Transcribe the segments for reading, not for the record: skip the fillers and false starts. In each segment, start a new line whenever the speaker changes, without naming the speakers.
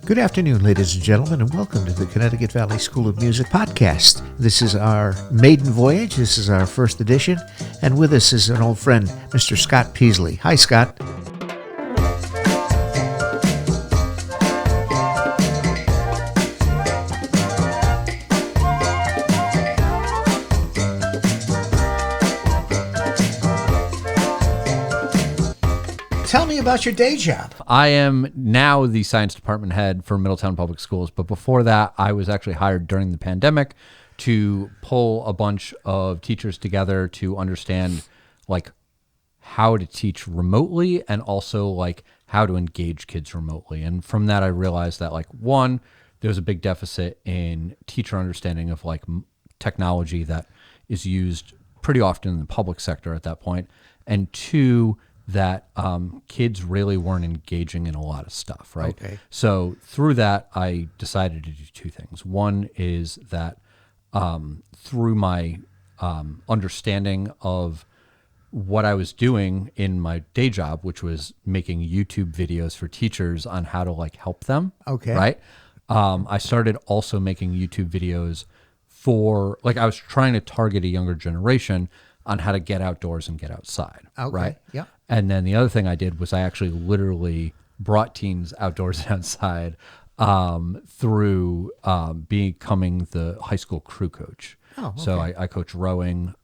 Good afternoon, ladies and gentlemen, and welcome to the Connecticut Valley School of Music podcast. This is our maiden voyage. This is our first edition, and with us is an old friend, Mr. Scot Peaslee. Hi, Scott. Tell me about your day job.
I am now the science department head for Middletown Public Schools, but before that, I was actually hired during the pandemic to pull a bunch of teachers together to understand like how to teach remotely and also like how to engage kids remotely. And from that, I realized that like one, there was a big deficit in teacher understanding of like technology that is used pretty often in the public sector at that point, and two, that kids really weren't engaging in a lot of stuff, right?
Okay.
So through that, I decided to do two things. One is that through my understanding of what I was doing in my day job, which was making YouTube videos for teachers on how to like help them,
Okay.
right? I started also making YouTube videos for, like I was trying to target a younger generation on how to get outdoors and get outside,
Okay.
right?
Yeah.
And then the other thing I did was I actually literally brought teens outdoors and outside through becoming the high school crew coach.
Oh, okay.
So I coach rowing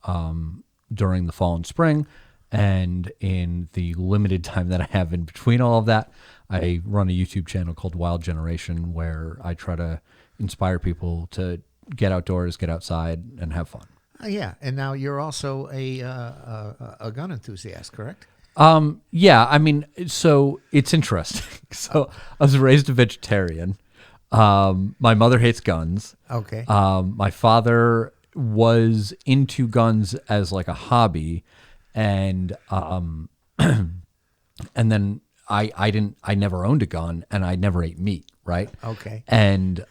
during the fall and spring. And in the limited time that I have in between all of that, I run a YouTube channel called Wild Generation where I try to inspire people to get outdoors, get outside, and have fun.
Yeah, and now you're also a gun enthusiast, correct?
Yeah, I mean, so it's interesting. So I was raised a vegetarian. My mother hates guns.
Okay.
My father was into guns as like a hobby, and and then I never owned a gun, and I never ate meat, right?
Okay.
And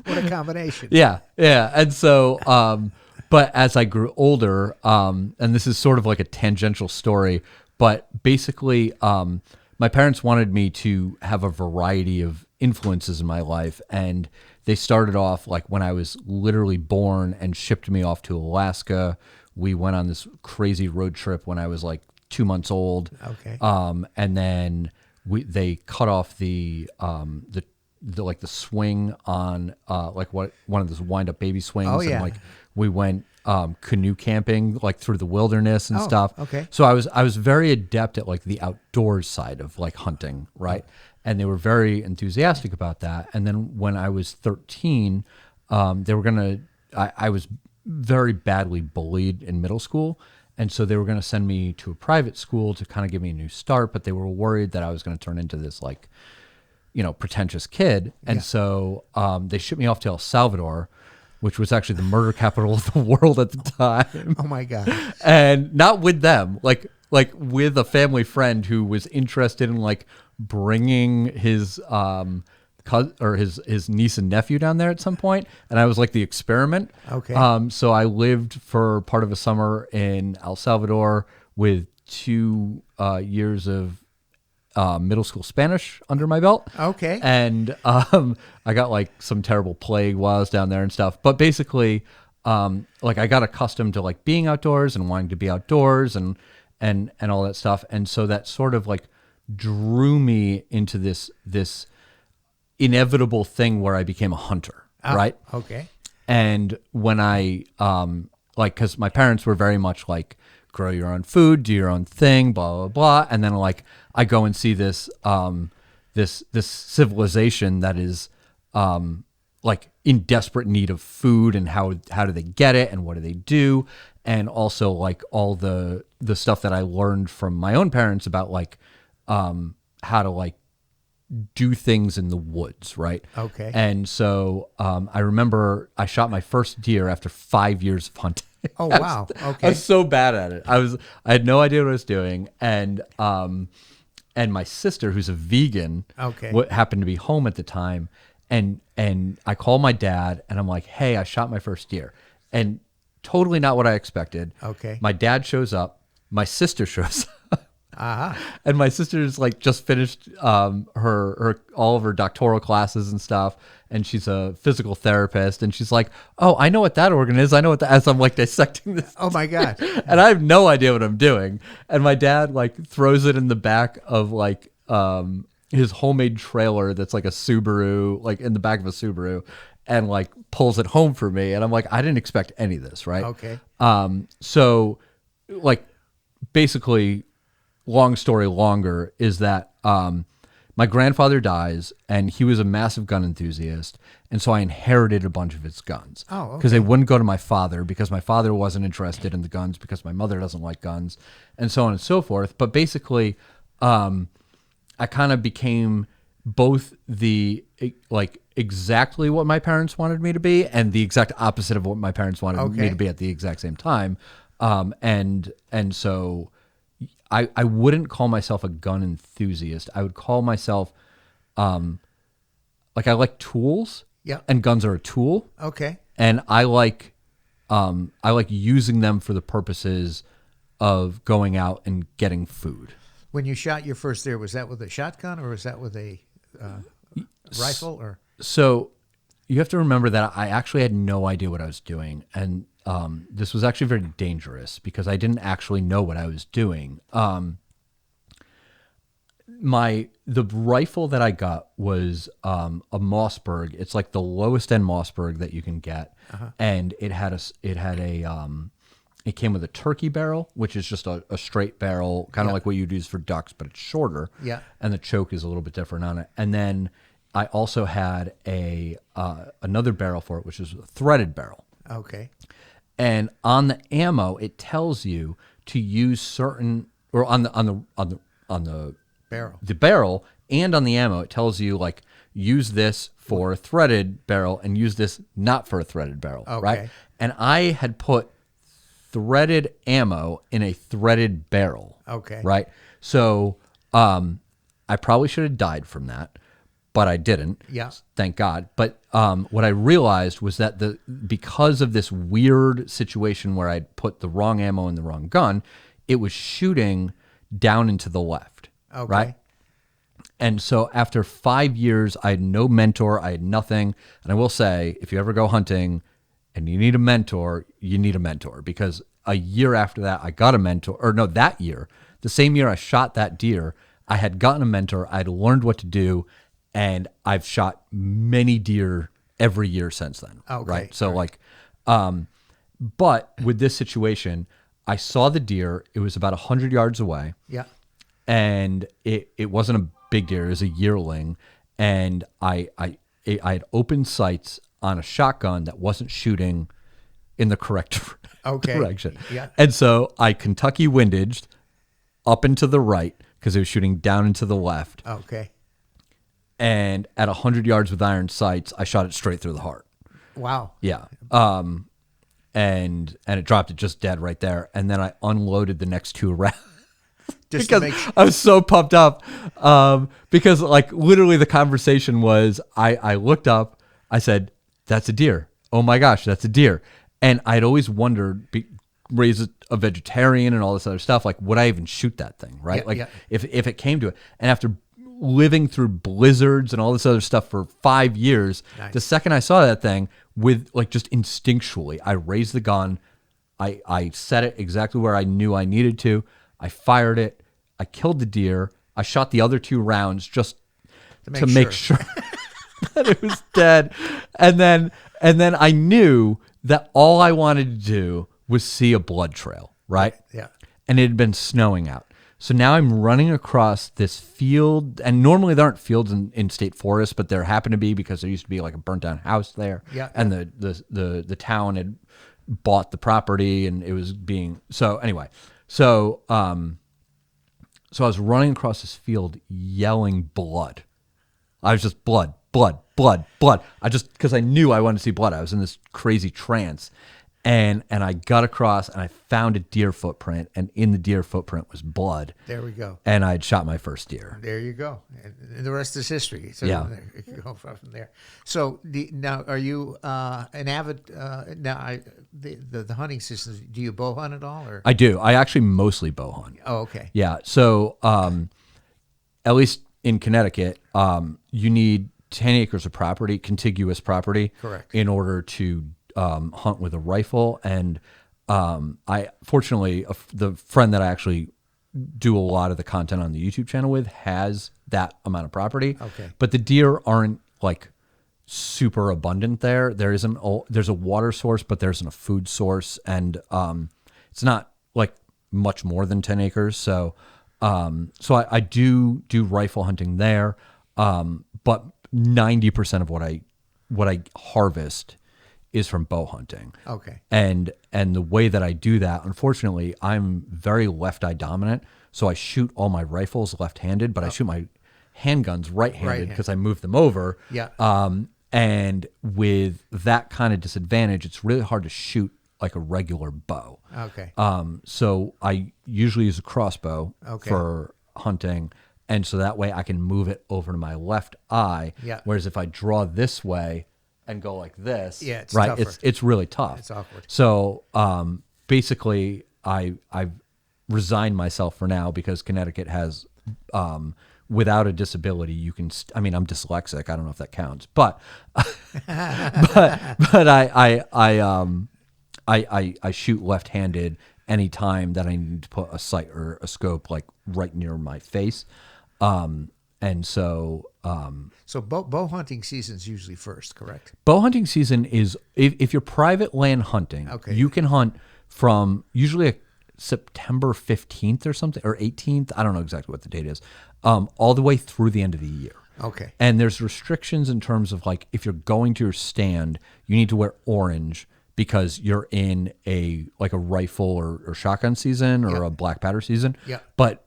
What a combination.
yeah. And so, but as I grew older, and this is sort of like a tangential story, but basically, my parents wanted me to have a variety of influences in my life. And they started off like when I was literally born and shipped me off to Alaska. We went on this crazy road trip when I was like 2 months old.
Okay.
And then they cut off the swing on one of those wind up baby swings.
Oh, yeah.
And like we went canoe camping like through the wilderness and stuff.
Okay.
So I was very adept at like the outdoors side of like hunting, right? And they were very enthusiastic about that. And then when I was 13, I was very badly bullied in middle school. And so they were going to send me to a private school to kind of give me a new start, but they were worried that I was going to turn into this like, pretentious kid. And so they shipped me off to El Salvador, which was actually the murder capital of the world at the time.
Oh my God.
And not with them, like with a family friend who was interested in like bringing his cousin or his niece and nephew down there at some point. And I was like the experiment.
Okay.
So I lived for part of a summer in El Salvador with 2 years of middle school Spanish under my belt.
Okay.
And I got like some terrible plague while I was down there and stuff. But basically, like I got accustomed to like being outdoors and wanting to be outdoors and all that stuff. And so that sort of like drew me into this inevitable thing where I became a hunter, right?
Okay.
And when I because my parents were very much like, grow your own food, do your own thing, blah blah blah, and then like I go and see this this civilization that is like in desperate need of food, and how do they get it, and what do they do, and also like all the stuff that I learned from my own parents about like how to like do things in the woods, right?
Okay.
And so I remember I shot my first deer after 5 years of hunting.
Oh wow.
I
Okay.
was so bad at it. I had no idea what I was doing, and my sister, who's a vegan,
Okay.
happened to be home at the time, and I call my dad, and I'm like, "Hey, I shot my first deer," and totally not what I expected.
Okay.
My dad shows up, my sister shows up, And my sister's like just finished her all of her doctoral classes and stuff, and she's a physical therapist, and she's like, "Oh, I know what that organ is. I know what that." As I'm like dissecting this,
Oh my God!
and I have no idea what I'm doing. And my dad like throws it in the back of like his homemade trailer that's like a Subaru, like in the back of a Subaru, and like pulls it home for me. And I'm like, I didn't expect any of this, right?
Okay.
So like basically, long story longer is that my grandfather dies, and he was a massive gun enthusiast, and so I inherited a bunch of his guns.
Oh, okay.
Because they wouldn't go to my father, because my father wasn't interested in the guns, because my mother doesn't like guns, and so on and so forth. But basically, I kind of became both the like exactly what my parents wanted me to be, and the exact opposite of what my parents wanted me to be at the exact same time. And so I wouldn't call myself a gun enthusiast. I would call myself, like I like tools.
Yeah.
And guns are a tool.
Okay.
And I like using them for the purposes of going out and getting food.
When you shot your first deer, was that with a shotgun or was that with a rifle? Or
so you have to remember that I actually had no idea what I was doing, and this was actually very dangerous because I didn't actually know what I was doing. The rifle that I got was a Mossberg. It's like the lowest end Mossberg that you can get, and it came with a turkey barrel, which is just a straight barrel, kind of like what you'd use for ducks, but it's shorter.
Yeah.
And the choke is a little bit different on it. And then I also had another barrel for it, which is a threaded barrel.
Okay.
And on the ammo, it tells you to use certain, or on the
Barrel.
the barrel and on the ammo, it tells you like use this for a threaded barrel and use this not for a threaded barrel, right? And I had put threaded ammo in a threaded barrel.
Okay.
Right. So I probably should have died from that, but I didn't.
Yeah.
Thank God. But what I realized was that because of this weird situation where I'd put the wrong ammo in the wrong gun, it was shooting down into the left.
Okay.
Right. And so after 5 years, I had no mentor. I had nothing. And I will say, if you ever go hunting and you need a mentor, you need a mentor, because a year after that, I got a mentor. Or no, that year, the same year I shot that deer, I had gotten a mentor. I had learned what to do, and I've shot many deer every year since then.
Okay.
Right. So but with this situation, I saw the deer. It was about 100 yards away.
Yeah.
And it wasn't a big deer. It was a yearling. And I had open sights on a shotgun that wasn't shooting in the correct direction.
Yeah.
And so I Kentucky windaged up and to the right because it was shooting down and to the left.
Okay.
And at 100 yards with iron sights, I shot it straight through the heart.
Wow.
Yeah. And it dropped it just dead right there. And then I unloaded the next two rounds.
Just
because
to make sure.
I was so pumped up. Because like literally the conversation was, I looked up, I said, "That's a deer. Oh my gosh, that's a deer." And I'd always wondered, raised a vegetarian and all this other stuff, like would I even shoot that thing, right? If it came to it. And after living through blizzards and all this other stuff for 5 years, the second I saw that thing, with like just instinctually, I raised the gun, I set it exactly where I knew I needed to. I fired it. I killed the deer. I shot the other 2 rounds just to make sure that it was dead. And then I knew that all I wanted to do was see a blood trail, right?
Yeah.
And it had been snowing out. So now I'm running across this field, and normally there aren't fields in state forests, but there happen to be because there used to be like a burnt down house there.
Yeah.
And the town had bought the property, and it was being, so anyway. So I was running across this field yelling blood. I was just blood. I just, because I knew I wanted to see blood. I was in this crazy trance. And I got across and I found a deer footprint, and in the deer footprint was blood.
There we go.
And I'd shot my first deer.
There you go. And the rest is history. So
Yeah.
You can go from there. So now, are you an avid? The hunting systems. Do you bow hunt at all? Or
I do. I actually mostly bow hunt.
oh, okay.
Yeah. So at least in Connecticut, you need 10 acres of property, contiguous property,
Correct,
in order to hunt with a rifle. And I fortunately, the friend that I actually do a lot of the content on the YouTube channel with has that amount of property.
Okay.
But the deer aren't like super abundant there. There's a water source, but there isn't a food source, and it's not like much more than 10 acres. So I do rifle hunting there, but 90% of what I harvest is from bow hunting.
Okay.
And the way that I do that, unfortunately, I'm very left eye dominant. So I shoot all my rifles left-handed, but I shoot my handguns right-handed because I move them over.
Yeah.
And with that kind of disadvantage, it's really hard to shoot like a regular bow.
Okay.
So I usually use a crossbow for hunting. And so that way I can move it over to my left eye.
Yeah.
Whereas if I draw this way and go like this,
Yeah, it's
right,
tougher.
it's really tough.
It's awkward.
So basically I've resigned myself for now, because Connecticut has, without a disability, you can, I'm dyslexic. I don't know if that counts, but, but I shoot left-handed anytime that I need to put a sight or a scope like right near my face. And so,
so bow hunting season's usually first, correct?
bow hunting season is, if you're private land hunting, you can hunt from usually September 15th or something, or 18th. I don't know exactly what the date is, all the way through the end of the year.
Okay.
And there's restrictions in terms of like, if you're going to your stand, you need to wear orange because you're in a rifle or shotgun season or a black powder season.
Yeah.
But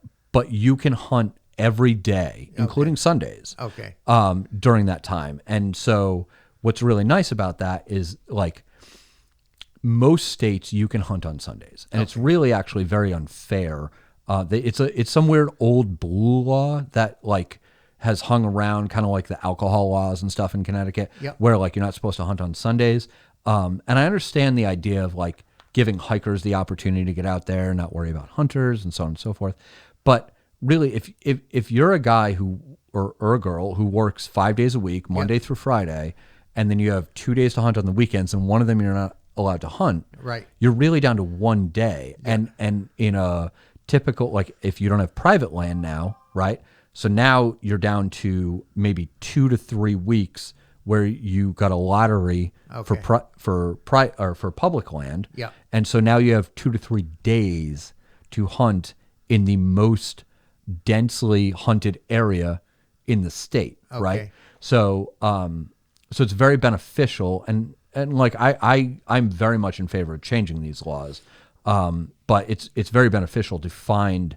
you can hunt every day, including Sundays.
Okay.
During that time. And so what's really nice about that is, like, most states you can hunt on Sundays, and it's really actually very unfair. It's some weird old blue law that like has hung around, kind of like the alcohol laws and stuff in Connecticut, where like you're not supposed to hunt on Sundays. And I understand the idea of like giving hikers the opportunity to get out there and not worry about hunters and so on and so forth. But really, if you're a guy or a girl who works 5 days a week, Monday through Friday, and then you have 2 days to hunt on the weekends, and one of them you're not allowed to hunt,
right,
you're really down to 1 day. And in a typical, like, if you don't have private land now, right, so now you're down to maybe 2 to 3 weeks where you got a lottery for public land.
Yeah.
And so now you have 2 to 3 days to hunt in the most densely hunted area in the state, right? So so it's very beneficial, and like I'm very much in favor of changing these laws. But it's very beneficial to find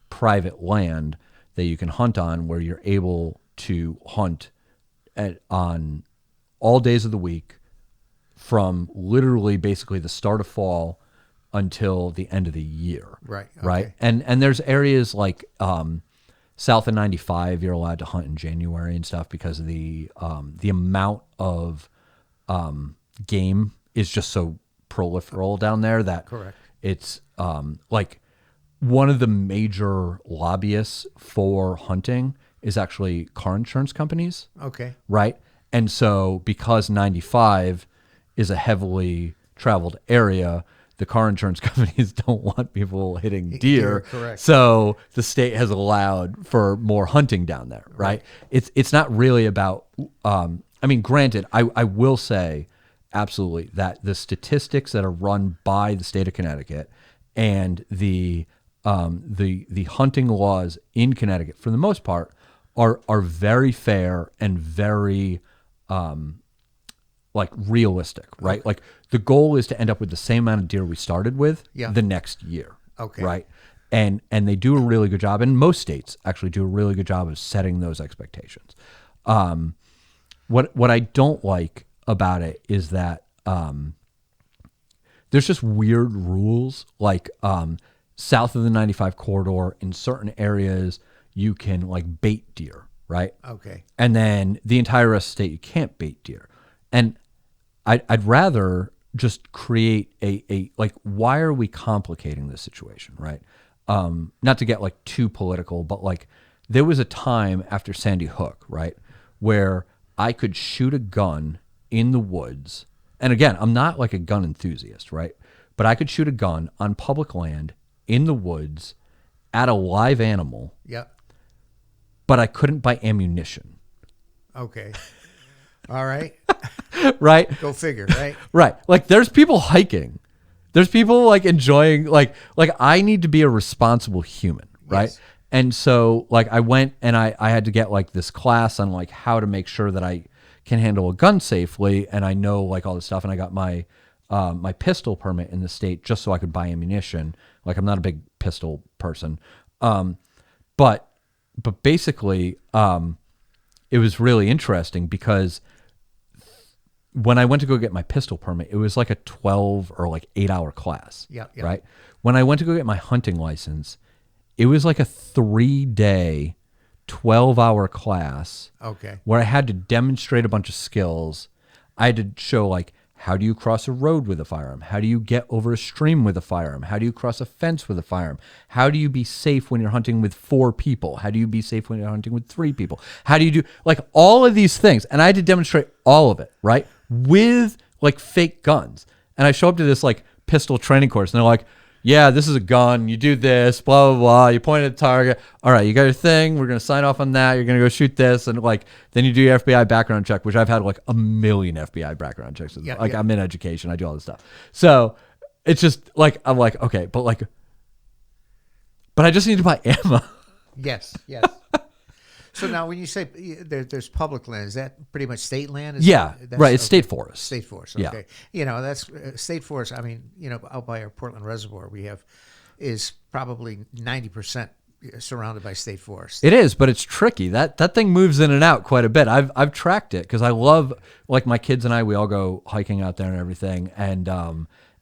private land that you can hunt on, where you're able to hunt on all days of the week, from literally basically the start of fall until the end of the year.
Right.
Right. And there's areas like south of 95 you're allowed to hunt in January and stuff, because of the amount of game is just so proliferal down there that it's like one of the major lobbyists for hunting is actually car insurance companies.
Okay.
Right. And so because 95 is a heavily traveled area, the car insurance companies don't want people hitting deer.
Correct.
So the state has allowed for more hunting down there. Right. It's not really about, granted, I will say absolutely that the statistics that are run by the state of Connecticut and the hunting laws in Connecticut, for the most part, are very fair and very like realistic, right? Like the goal is to end up with the same amount of deer we started with the next year. Right. And they do a really good job, and most states actually do a really good job of setting those expectations. What I don't like about it is that there's just weird rules, like south of the 95 corridor in certain areas, you can like bait deer, right?
Okay.
And then the entire rest of the state, you can't bait deer. And I'd rather just create a like, why are we complicating this situation, right? Not to get like too political, but like there was a time after Sandy Hook, right, where I could shoot a gun in the woods. And again, I'm not like a gun enthusiast, right? But I could shoot a gun on public land in the woods at a live animal.
Yep.
But I couldn't buy ammunition.
Okay. All right.
Right?
Go figure, right?
Right. Like there's people hiking. There's people like enjoying like I need to be a responsible human, right?
Yes.
And so like I went and I had to get like this class on like how to make sure that I can handle a gun safely, and I know like all this stuff, and I got my my pistol permit in the state just so I could buy ammunition. Like I'm not a big pistol person. But basically it was really interesting because when I went to go get my pistol permit, it was like a 12 or like 8 hour class.
Yeah.
Right. When I went to go get my hunting license, it was like a 3-day, 12-hour class.
Okay.
Where I had to demonstrate a bunch of skills. I had to show like, how do you cross a road with a firearm? How do you get over a stream with a firearm? How do you cross a fence with a firearm? How do you be safe when you're hunting with 4 people? How do you be safe when you're hunting with 3 people? How do you do like all of these things? And I had to demonstrate all of it, right? With like fake guns. And I show up to this like pistol training course and they're like, yeah, this is a gun. You do this, blah, blah, blah. You point at a target. All right, you got your thing. We're going to sign off on that. You're going to go shoot this. And like, then you do your FBI background check, which I've had like a million FBI background checks.
Yeah,
like
yeah.
I'm in education. I do all this stuff. So it's just like, I'm like, okay, but I just need to buy ammo.
Yes. So now when you say there's public land, is that pretty much state land?
Yeah,
That's,
right. It's
okay.
state forest.
State forest.
Yeah.
Okay. You know, that's state forest. I mean, you know, out by our Portland Reservoir, is probably 90% surrounded by state forest.
It is, but it's tricky. That thing moves in and out quite a bit. I've tracked it because I love, like my kids and I, we all go hiking out there and everything, and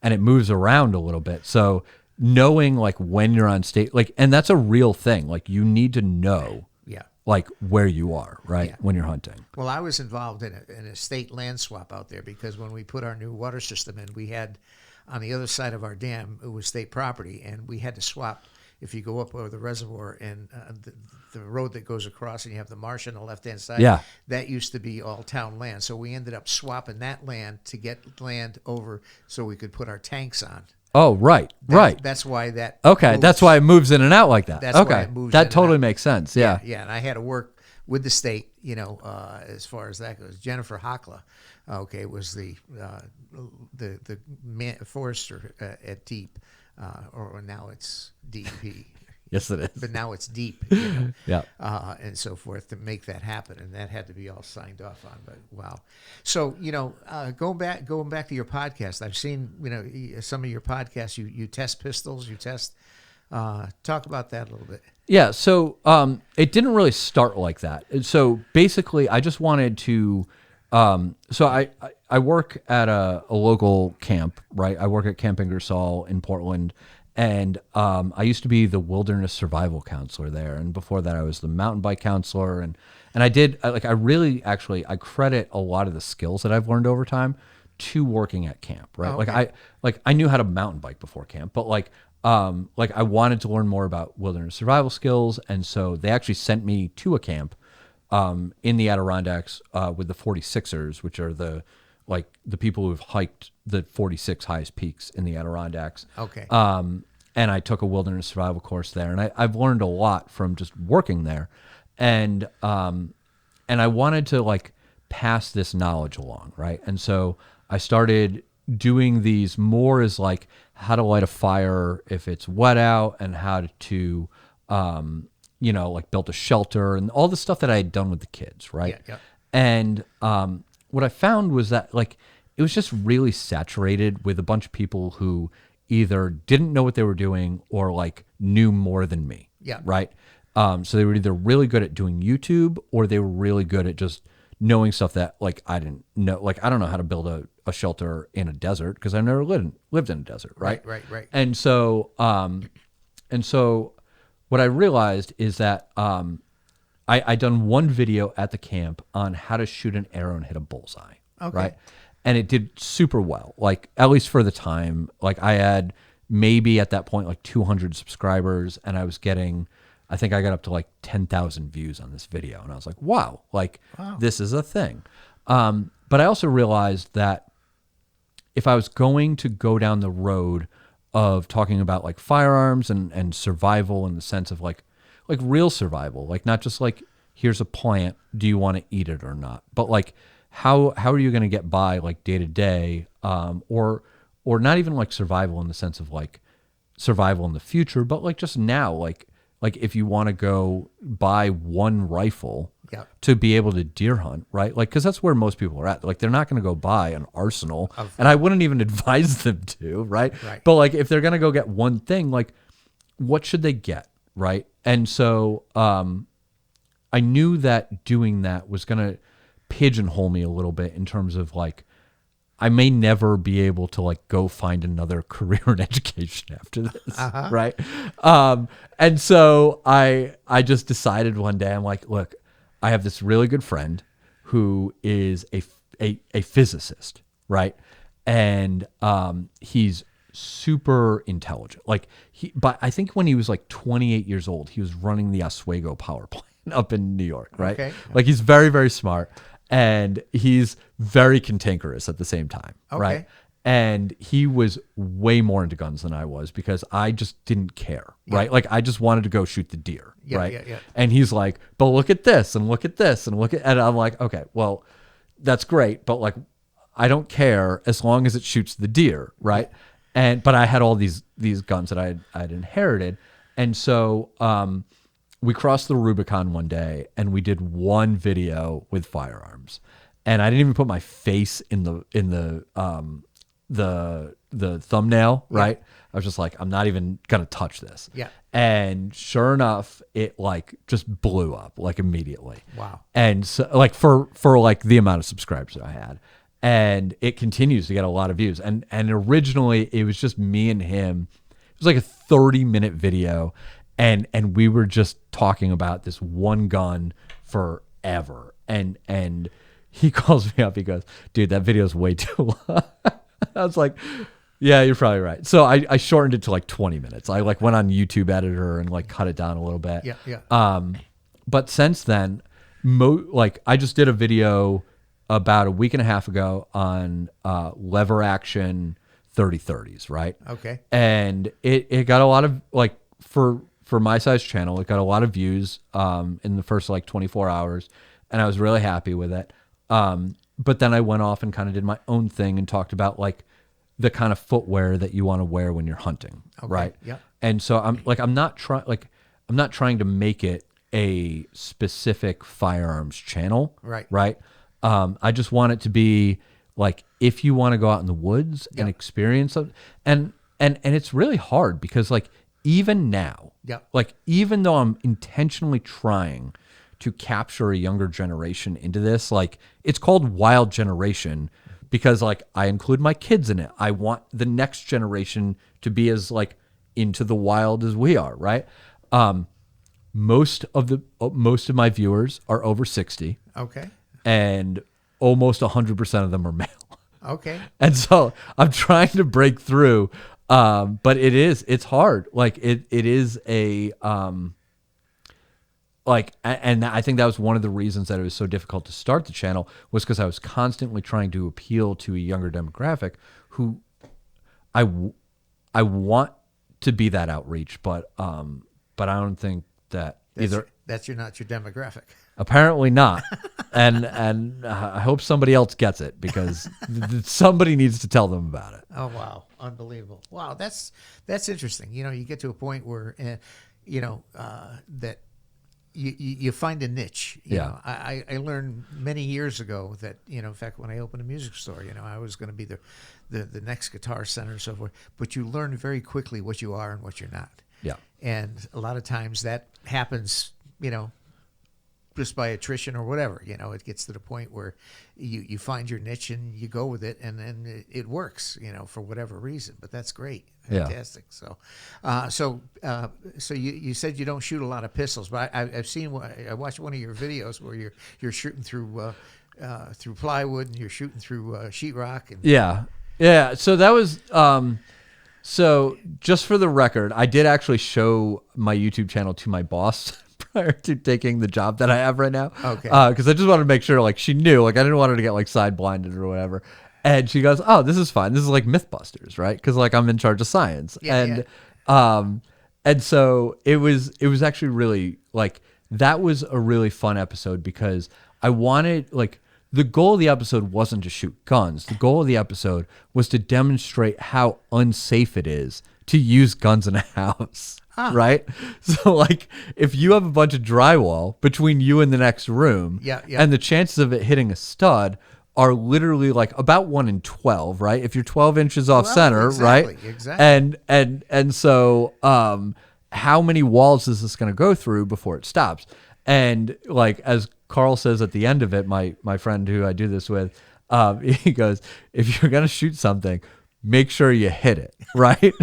it moves around a little bit. So knowing like when you're on state, like, and that's a real thing. Like you need to know.
Yeah.
Like where you are, right?
Yeah.
When you're hunting.
Well, I was involved in a state land swap out there because when we put our new water system in, we had on the other side of our dam, it was state property, and we had to swap. If you go up over the reservoir and the road that goes across and you have the marsh on the left-hand side,
Yeah.
that used to be all town land. So we ended up swapping that land to get land over so we could put our tanks on.
Oh, right, right.
That's why that
Okay,
moves.
that's why it moves in and out like that.
That's why
okay,
it moves in
that
and
totally
out.
makes sense. Yeah.
Yeah, and I had to work with the state, you know, as far as that goes. Jennifer Hockla, okay, was the forester at Deep, or now it's DEP.
Yes, it is.
But now it's Deep, you know,
Yeah.
and so forth to make that happen, and that had to be all signed off on. But wow, so you know, going back to your podcast, I've seen some of your podcasts. You test pistols, you test. Talk about that a little bit.
Yeah, so it didn't really start like that. So basically, I just wanted to. So I work at a local camp, right? I work at Camp Ingersoll in Portland, and I used to be the wilderness survival counselor there. And before that, I was the mountain bike counselor, and I credit a lot of the skills that I've learned over time to working at camp, right?
Oh, okay.
I knew how to mountain bike before camp, but I wanted to learn more about wilderness survival skills, and so they actually sent me to a camp in the Adirondacks with the 46ers, which are the people who have hiked the 46 highest peaks in the Adirondacks.
Okay.
And I took a wilderness survival course there, and I've learned a lot from just working there, and I wanted to pass this knowledge along, right? And so I started doing these more as how to light a fire if it's wet out, and how to build a shelter and all the stuff that I had done with the kids, right?
Yeah.
And what I found was that it was just really saturated with a bunch of people who either didn't know what they were doing or knew more than me.
Yeah.
Right. So they were either really good at doing YouTube, or they were really good at just knowing stuff that I didn't know. I don't know how to build a shelter in a desert because I never lived in a desert, right?
Right.
And so what I realized is that I done one video at the camp on how to shoot an arrow and hit a bullseye, right? And it did super well, like at least for the time. Like I had maybe at that point like 200 subscribers, and I was getting, I think I got up to like 10,000 views on this video, and I was like, wow, this is a thing. But I also realized that if I was going to go down the road of talking about like firearms and survival in the sense of like real survival, like not just like, here's a plant, do you want to eat it or not? But like, how are you going to get by like day to day, or not even like survival in the sense of like survival in the future, but like just now, like if you want to go buy one rifle to be able to deer hunt, right? Like, cause that's where most people are at. Like they're not going to go buy an arsenal, and I wouldn't even advise them to, right? But like, if they're going to go get one thing, like what should they get? Right. And so, I knew that doing that was going to pigeonhole me a little bit in terms of like, I may never be able to like go find another career in education after this. Right. And so I just decided one day, I'm like, look, I have this really good friend who is a physicist. Right. And, he's super intelligent. Like but I think when he was like 28 years old, he was running the Oswego power plant up in New York. Right. Okay. Like he's very, very smart. And he's very cantankerous at the same time, right? And he was way more into guns than I was because I just didn't care, right? Like I just wanted to go shoot the deer, right? And he's like, but look at this and look at this and and I'm like, okay, well, that's great, but like I don't care as long as it shoots the deer, right? But I had all these guns that I'd inherited, and so we crossed the Rubicon one day and we did one video with firearms, and I didn't even put my face in the thumbnail, right? I was just like, I'm not even gonna touch this. And sure enough, it like just blew up like immediately. Wow. And so like for like the amount of subscribers that I had, and it continues to get a lot of views. And originally it was just me and him. It was like a 30-minute video. And we were just talking about this one gun forever. And he calls me up. He goes, dude, that video's way too long. I was like, yeah, you're probably right. So I shortened it to like 20 minutes. I like went on YouTube Editor and like cut it down a little bit. But since then, I just did a video about a week and a half ago on lever action 30-30s, right? Okay. And it got a lot of like for my size channel, it got a lot of views in the first like 24 hours, and I was really happy with it. But then I went off and kind of did my own thing and talked about like the kind of footwear that you want to wear when you're hunting, right? Yeah. And so I'm not trying to make it a specific firearms channel, right? Right. I just want it to be like, if you want to go out in the woods and experience it, and it's really hard because like even now, like even though I'm intentionally trying to capture a younger generation into this, like it's called Wild Generation because like I include my kids in it. I want the next generation to be as like into the wild as we are, right? Most of my viewers are over 60. Okay. And almost 100% of them are male. Okay. And so I'm trying to break through, but it's hard. Like it is a, like, and I think that was one of the reasons that it was so difficult to start the channel, was because I was constantly trying to appeal to a younger demographic who I want to be that outreach, but I don't think that
that's not your demographic.
Apparently not. and I hope somebody else gets it, because somebody needs to tell them about it.
Oh, wow. Unbelievable. Wow. That's interesting. You know, you get to a point where, that you find a niche. You know, I learned many years ago that, in fact, when I opened a music store, I was going to be the next Guitar Center and so forth, but you learn very quickly what you are and what you're not. Yeah. And a lot of times that happens, just by attrition or whatever. It gets to the point where you find your niche and you go with it, and then it works, for whatever reason. But that's great. Fantastic. Yeah. So you said you don't shoot a lot of pistols, but I watched one of your videos where you're shooting through plywood, and you're shooting through sheetrock.
Yeah. So that was, so just for the record, I did actually show my YouTube channel to my boss prior to taking the job that I have right now.
Okay.
Cause I just wanted to make sure like she knew, like I didn't want her to get like side blinded or whatever. And she goes, "Oh, this is fine. This is like Mythbusters, right?" Cause like I'm in charge of science. And so it was actually really like, that was a really fun episode because I wanted like, the goal of the episode wasn't to shoot guns. The goal of the episode was to demonstrate how unsafe it is to use guns in a house, right? So, like, if you have a bunch of drywall between you and the next room, and the chances of it hitting a stud are literally like about 1 in 12, right? If you're 12 inches off center,
exactly,
right?
Exactly.
And so, how many walls is this going to go through before it stops? And like, as Carl says at the end of it, my friend who I do this with, he goes, if you're going to shoot something, make sure you hit it, right?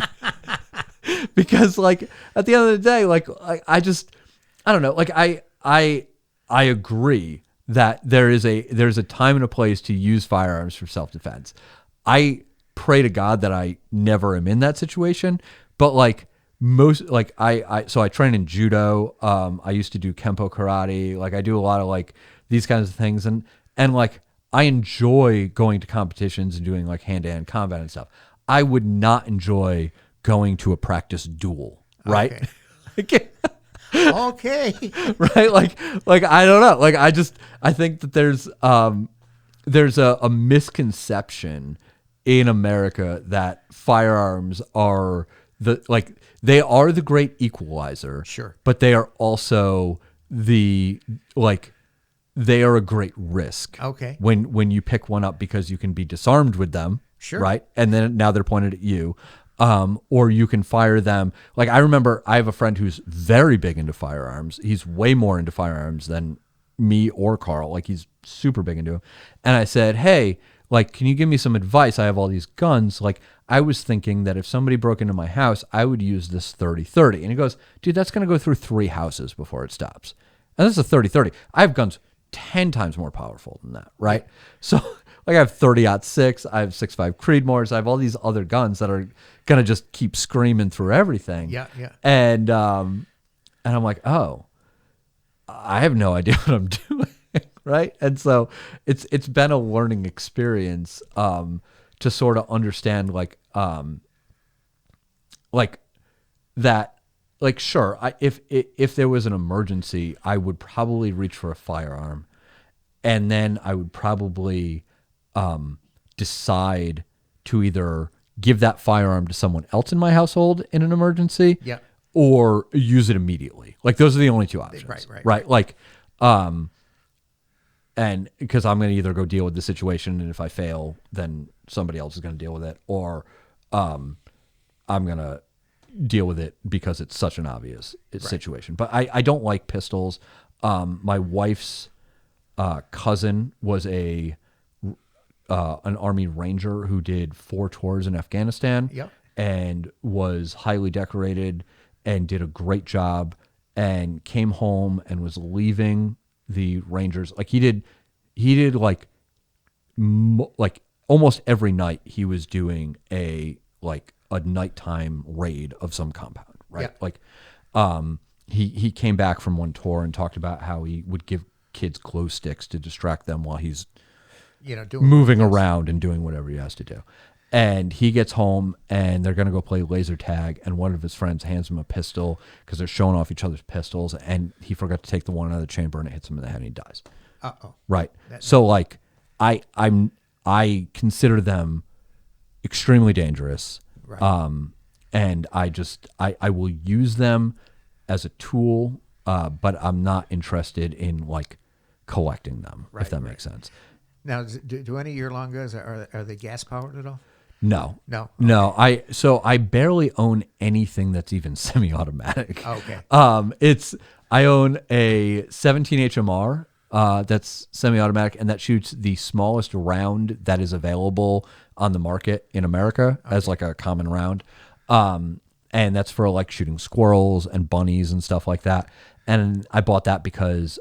Because like at the end of the day, like I don't know, like I agree that there's a time and a place to use firearms for self-defense. I pray to God that I never am in that situation, but like, most like so I train in judo. I used to do Kempo karate. Like I do a lot of like these kinds of things, and like I enjoy going to competitions and doing like hand-to-hand combat and stuff. I would not enjoy going to a practice duel, right?
Okay. Okay.
Right? Like I don't know. Like I think that there's a misconception in America that firearms are they are the great equalizer.
Sure.
But they are also they are a great risk.
Okay.
When you pick one up because you can be disarmed with them.
Sure.
Right. And then now they're pointed at you. Or you can fire them. Like I remember I have a friend who's very big into firearms. He's way more into firearms than me or Carl. Like he's super big into them. And I said, "Hey, like, can you give me some advice? I have all these guns. Like, I was thinking that if somebody broke into my house, I would use this 30-30. And he goes, "Dude, that's going to go through 3 houses before it stops." And this is a 30-30. I have guns 10 times more powerful than that, right? So, like, I have 30-06, I have 6.5 Creedmoors, I have all these other guns that are going to just keep screaming through everything.
Yeah.
And I'm like, oh, I have no idea what I'm doing. Right. And so it's been a learning experience to sort of understand like that, like, sure, if there was an emergency, I would probably reach for a firearm, and then I would probably decide to either give that firearm to someone else in my household in an emergency, or use it immediately. Like those are the only 2 options. Right. Like, and because I'm going to either go deal with the situation, and if I fail, then somebody else is going to deal with it, or I'm going to deal with it because it's such an obvious situation. But I don't like pistols. My wife's cousin was an Army Ranger who did 4 tours in Afghanistan, and was highly decorated and did a great job, and came home and was leaving the Rangers. Like he did like almost every night he was doing a nighttime raid of some compound, right? Like he came back from one tour and talked about how he would give kids glow sticks to distract them while he's moving around and doing whatever he has to do. And he gets home and they're going to go play laser tag, and one of his friends hands him a pistol because they're showing off each other's pistols, and he forgot to take the one out of the chamber and it hits him in the head and he dies. Right. So like I consider them extremely dangerous. Right. And I will use them as a tool, but I'm not interested in like collecting them, if that makes sense.
Now, do any of your long guns, are they gas powered at all?
No.
Okay.
No. I barely own anything that's even semi-automatic.
Okay.
I own a 17 HMR that's semi-automatic, and that shoots the smallest round that is available on the market in America as like a common round. And that's for like shooting squirrels and bunnies and stuff like that. And I bought that because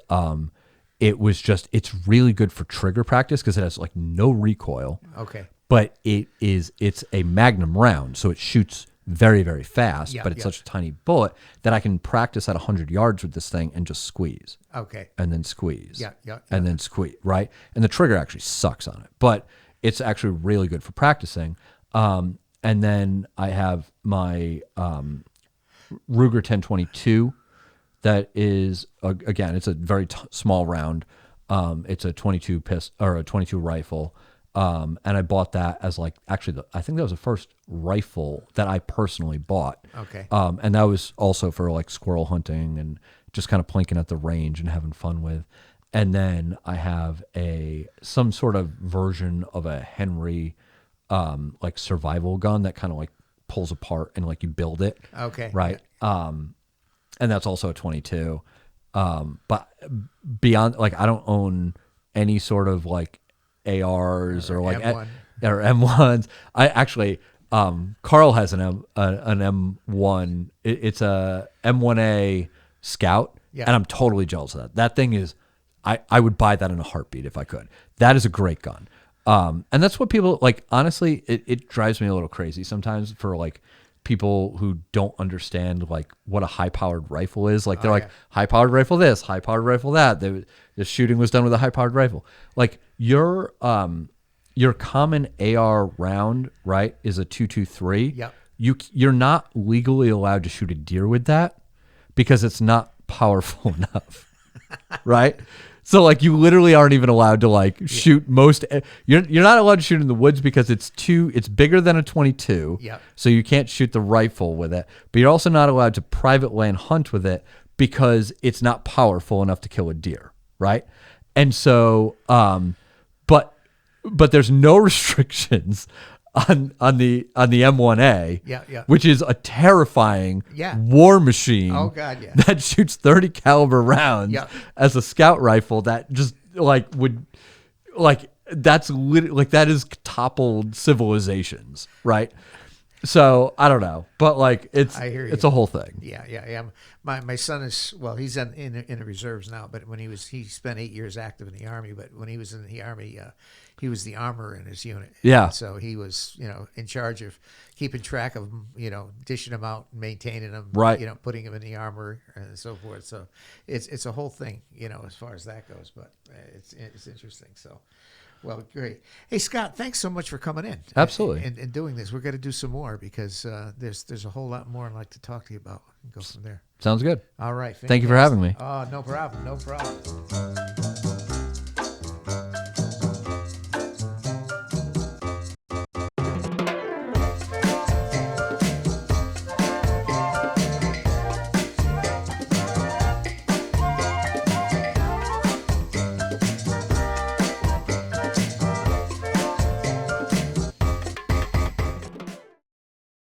it's really good for trigger practice because it has like no recoil.
Okay.
But it's a magnum round, so it shoots very, very fast, but it's such a tiny bullet that I can practice at 100 yards with this thing and just squeeze.
Okay.
And then squeeze.
Yeah.
And then squeeze, right? And the trigger actually sucks on it, but it's actually really good for practicing. And then I have my Ruger 1022 that is, again, it's a very small round. It's a 22 or a 22 rifle. And I bought that as like, actually, I think that was the first rifle that I personally bought.
Okay.
And that was also for like squirrel hunting and just kind of plinking at the range and having fun with. And then I have some sort of version of a Henry, like survival gun that kind of like pulls apart and like you build it.
Okay.
Right. Yeah. And that's also a 22. But beyond, like, I don't own any sort of like ARs or like
M1.
or M1s. I actually, Carl has an M1. It's a M1A Scout, and I'm totally jealous of that. That thing is, I would buy that in a heartbeat if I could. That is a great gun. And that's what people like. Honestly, it drives me a little crazy sometimes for like people who don't understand like what a high-powered rifle is. Like they're like high-powered rifle this, high-powered rifle that. The shooting was done with a high-powered rifle. Like your common AR round, right, is a 223.
Yep.
You're not legally allowed to shoot a deer with that because it's not powerful enough, right? So like you literally aren't even allowed to like shoot most. You're not allowed to shoot in the woods because it's bigger than a 22.
Yep.
So you can't shoot the rifle with it. But you're also not allowed to private land hunt with it because it's not powerful enough to kill a deer, right? And so, but there's no restrictions on the M1A, which is a terrifying war machine.
Oh God, yeah.
That shoots 30 caliber rounds as a scout rifle that just like would like that's like that is toppled civilizations, right? So I don't know, but like it's a whole thing.
Yeah. My son is he's in the reserves now, but when he spent 8 years active in the Army. But when he was in the Army, he was the armorer in his unit.
Yeah.
So he was in charge of keeping track of them, dishing them out, maintaining them,
right?
Putting them in the armor and so forth. So it's a whole thing, as far as that goes. But it's interesting. So. Well, great. Hey, Scott, thanks so much for coming in.
Absolutely.
And doing this. We're going to do some more because there's a whole lot more I'd like to talk to you about and go from there.
Sounds good.
All right.
Thank you for having me.
Oh, no problem.